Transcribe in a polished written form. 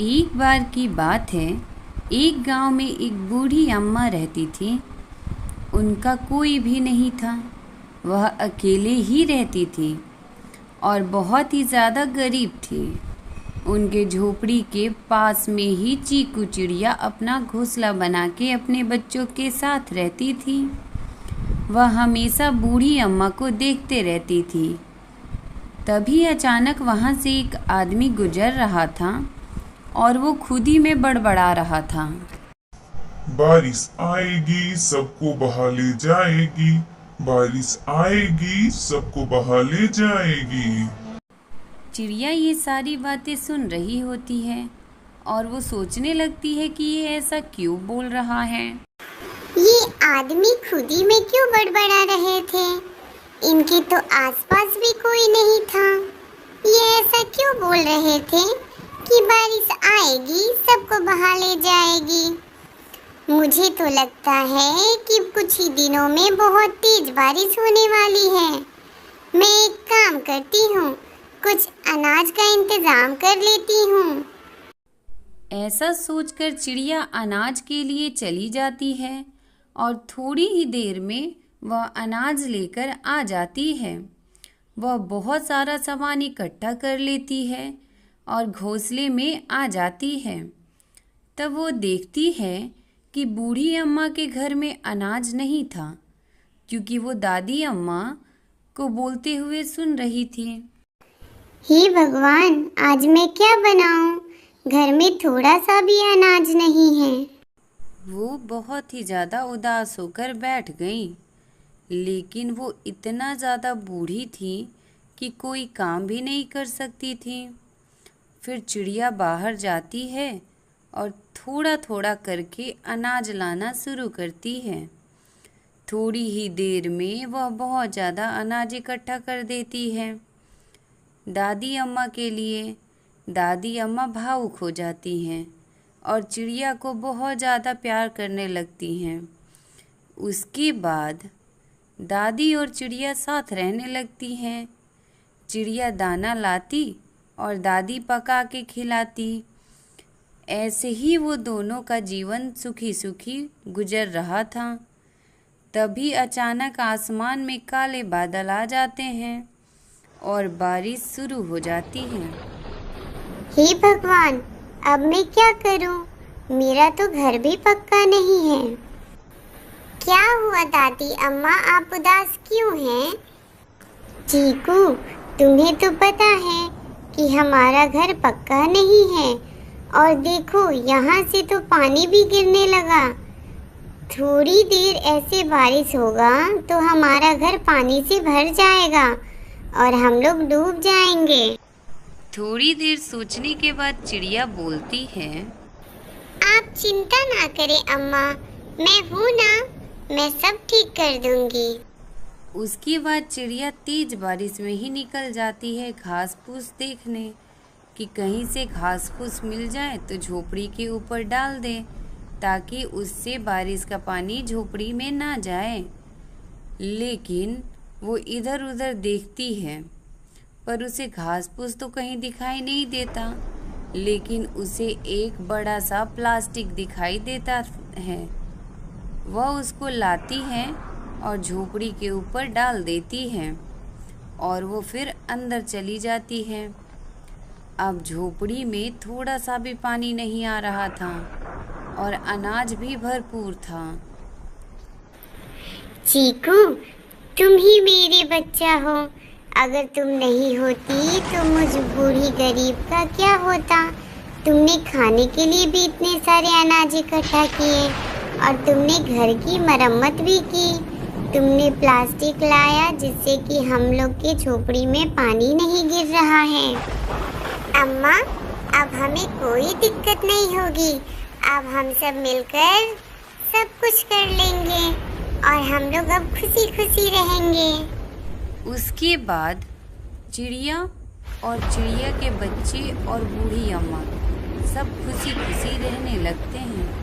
एक बार की बात है, एक गांव में एक बूढ़ी अम्मा रहती थी। उनका कोई भी नहीं था, वह अकेले ही रहती थी और बहुत ही ज़्यादा गरीब थी। उनके झोपड़ी के पास में ही चीकू चिड़िया अपना घोंसला बना के अपने बच्चों के साथ रहती थी। वह हमेशा बूढ़ी अम्मा को देखते रहती थी। तभी अचानक वहाँ से एक आदमी गुजर रहा था और वो खुद ही में बड़बड़ा रहा था। बारिश आएगी सबको बहा ले जाएगी, बारिश आएगी सबको बहा ले जाएगी। चिड़िया ये सारी बातें सुन रही होती है और वो सोचने लगती है कि ये ऐसा क्यों बोल रहा है। ये आदमी खुद ही में क्यों बड़बड़ा रहे थे? इनके तो आसपास भी कोई नहीं था। ये ऐसा क्यों बोल रहे थे कि बारिश आएगी सबको बहा ले जाएगी? मुझे तो लगता है कि कुछ ही दिनों में बहुत तेज बारिश होने वाली है। मैं एक काम करती हूँ, कुछ अनाज का इंतजाम कर लेती हूँ। ऐसा सोचकर चिड़िया अनाज के लिए चली जाती है और थोड़ी ही देर में वह अनाज लेकर आ जाती है। वह बहुत सारा सामान इकट्ठा कर लेती है और घोंसले में आ जाती है। तब वो देखती है कि बूढ़ी अम्मा के घर में अनाज नहीं था, क्योंकि वो दादी अम्मा को बोलते हुए सुन रही थी। हे भगवान, आज मैं क्या बनाऊं? घर में थोड़ा सा भी अनाज नहीं है। वो बहुत ही ज़्यादा उदास होकर बैठ गई, लेकिन वो इतना ज़्यादा बूढ़ी थी कि कोई काम भी नहीं कर सकती थी। फिर चिड़िया बाहर जाती है और थोड़ा थोड़ा करके अनाज लाना शुरू करती है। थोड़ी ही देर में वह बहुत ज़्यादा अनाज इकट्ठा कर देती है दादी अम्मा के लिए। दादी अम्मा भावुक हो जाती हैं और चिड़िया को बहुत ज़्यादा प्यार करने लगती हैं। उसके बाद दादी और चिड़िया साथ रहने लगती हैं। चिड़िया दाना लाती और दादी पका के खिलाती। ऐसे ही वो दोनों का जीवन सुखी सुखी गुजर रहा था। तभी अचानक आसमान में काले बादल आ जाते हैं और बारिश शुरू हो जाती है। हे भगवान, अब मैं क्या करूं? मेरा तो घर भी पक्का नहीं है। क्या हुआ दादी अम्मा, आप उदास क्यों हैं? चीकू, तुम्हें तो पता है कि हमारा घर पक्का नहीं है और देखो यहाँ से तो पानी भी गिरने लगा। थोड़ी देर ऐसे बारिश होगा तो हमारा घर पानी से भर जाएगा और हम लोग डूब जाएंगे। थोड़ी देर सोचने के बाद चिड़िया बोलती है, आप चिंता ना करें अम्मा, मैं हूँ ना, मैं सब ठीक कर दूंगी। उसके बाद चिड़िया तेज बारिश में ही निकल जाती है घास फूस देखने कि कहीं से घास फूस मिल जाए तो झोपड़ी के ऊपर डाल दे, ताकि उससे बारिश का पानी झोपड़ी में ना जाए। लेकिन वो इधर उधर देखती है पर उसे घास फूस तो कहीं दिखाई नहीं देता, लेकिन उसे एक बड़ा सा प्लास्टिक दिखाई देता है। वह उसको लाती है और झोपड़ी के ऊपर डाल देती है और वो फिर अंदर चली जाती है। अब झोपड़ी में थोड़ा सा भी पानी नहीं आ रहा था और अनाज भी भरपूर था। चीकू, तुम ही मेरे बच्चा हो। अगर तुम नहीं होती तो मुझ बूढ़ी गरीब का क्या होता? तुमने खाने के लिए भी इतने सारे अनाज इकट्ठा किए और तुमने घर की मरम्मत भी की। तुमने प्लास्टिक लाया जिससे कि हम लोग के झोपड़ी में पानी नहीं गिर रहा है। अम्मा, अब हमें कोई दिक्कत नहीं होगी। अब हम सब मिलकर सब कुछ कर लेंगे और हम लोग अब खुशी खुशी रहेंगे। उसके बाद चिड़िया और चिड़िया के बच्चे और बूढ़ी अम्मा सब खुशी खुशी रहने लगते हैं।